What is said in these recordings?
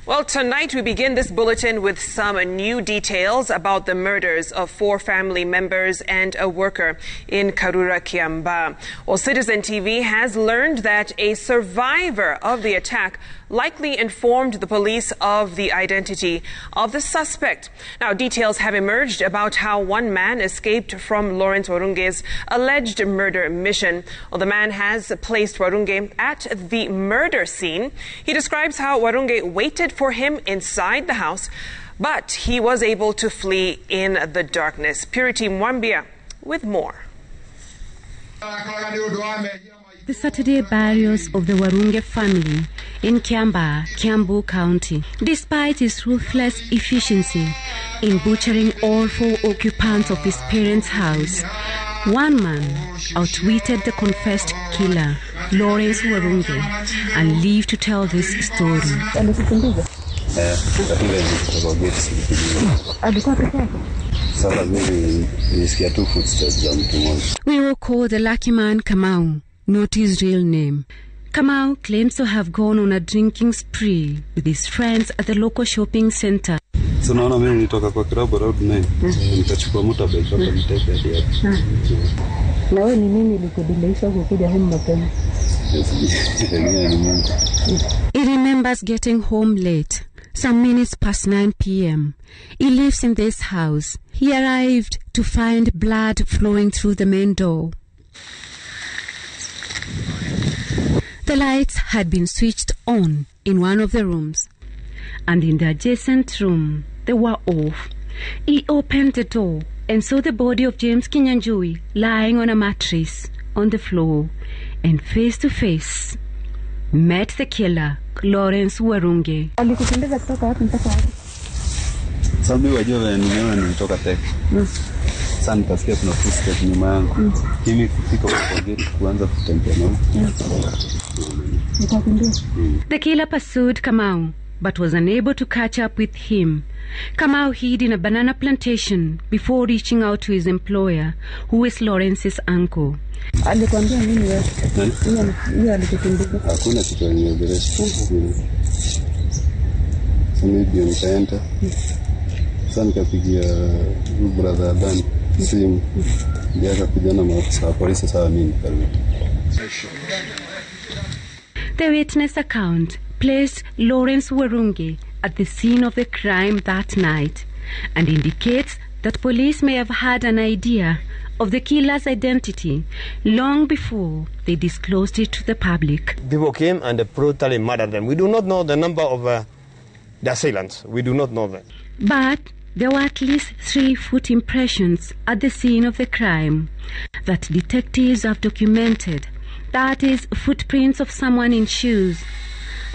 Well, tonight we begin this bulletin with some new details about the murders of 4 family members and a worker in Karura, Kiamba. Well, Citizen TV has learned that a survivor of the attack likely informed the police of the identity of the suspect. Now, details have emerged about how one man escaped from Lawrence Warunge's alleged murder mission. Well, the man has placed Warunge at the murder scene. He describes how Warunge waited for him inside the house, but he was able to flee in the darkness. Purity Mwambia with more. The Saturday burials of the Warunge family in Kiamba, Kiambu County. Despite his ruthless efficiency in butchering all 4 occupants of his parents' house, one man outwitted the confessed killer, Lawrence Warunge, and lived to tell this story. We will call the lucky man Kamau, not his real name. Kamau claims to have gone on a drinking spree with his friends at the local shopping center. So naona mimi nitoka kwa club around 9. Nikachukua motorbike hapa niteke hadi hapa. Na wewe ni nini ilikudileisha kukuja home mapema? He remembers getting home late, some minutes past 9 p.m. He lives in this house. He arrived to find blood flowing through the main door. The lights had been switched on in one of the rooms, and in the adjacent room they were off. He opened the door and saw the body of James Kinyanjui lying on a mattress on the floor, and face to face met the killer, Lawrence Warunge. Alikutembeza kutoka wapi mpaka wapi? Sababu wajua nimeona nilitoka tek. Sasa nikasikia kuna footstep nyuma yangu. Kimi kufika kwa gate kuanza kutembea nao. The killer pursued Kamau, but was unable to catch up with him. Kamau hid in a banana plantation before reaching out to his employer, who is Lawrence's uncle. Alikwambia nini wewe? Yeye alikutembeza. Hakuna kitu aliongelesha. Maybe nikaenda. Sasa nikapigia brother Dan simu. Ndio akakuja na maafisa wa polisi sawa mimi karudi. The witness account placed Lawrence Warunge at the scene of the crime that night and indicates that police may have had an idea of the killer's identity long before they disclosed it to the public. People came and brutally murdered them. We do not know the number of the assailants. We do not know that. But there were at least 3 foot impressions at the scene of the crime that detectives have documented. That is, footprints of someone in shoes,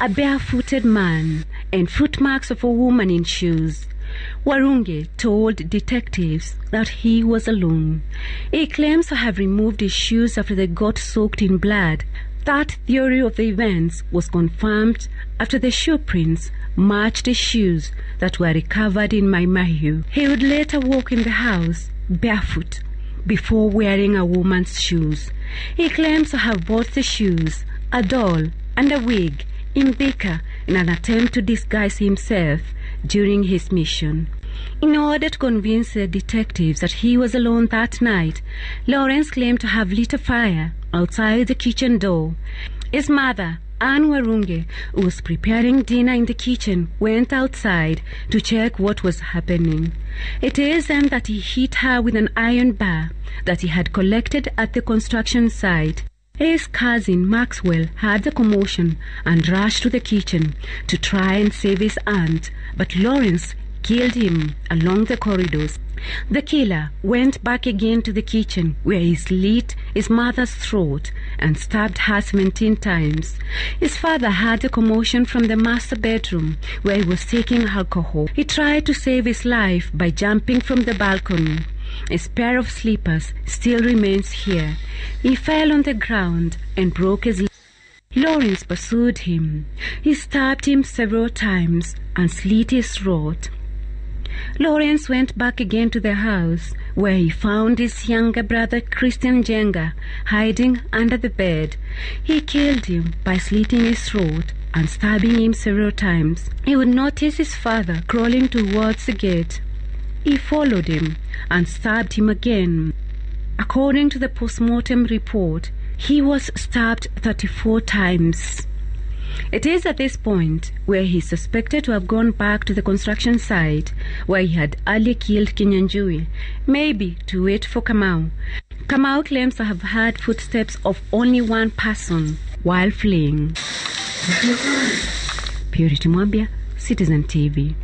a barefooted man, and footmarks of a woman in shoes. Warunge told detectives that he was alone. He claims to have removed his shoes after they got soaked in blood. That theory of the events was confirmed after the shoe prints matched the shoes that were recovered in Maimahiu. He would later walk in the house barefoot before wearing a woman's shoes. He claims to have bought the shoes, a doll, and a wig in Thika in an attempt to disguise himself during his mission. In order to convince the detectives that he was alone that night, Lawrence claimed to have lit a fire outside the kitchen door. His mother, Anne Warunge, who was preparing dinner in the kitchen, went outside to check what was happening. It is then that he hit her with an iron bar that he had collected at the construction site. His cousin Maxwell heard the commotion and rushed to the kitchen to try and save his aunt, but Lawrence killed him along the corridors. The killer went back again to the kitchen, where he slit his mother's throat and stabbed her 17 times. His father heard the commotion from the master bedroom, where he was taking alcohol. He tried to save his life by jumping from the balcony. His pair of slippers still remains here. He fell on the ground and broke his leg. Lawrence pursued him. He stabbed him several times and slit his throat. Lawrence went back again to the house, where he found his younger brother Christian Jenga hiding under the bed. He killed him by slitting his throat and stabbing him several times. He would notice his father crawling towards the gate. He followed him and stabbed him again. According to the post-mortem report, he was stabbed 34 times. It is at this point where he is suspected to have gone back to the construction site where he had earlier killed Kinyanjui, maybe to wait for Kamau. Kamau claims to have heard footsteps of only one person while fleeing. Purity Mwambia, Citizen TV.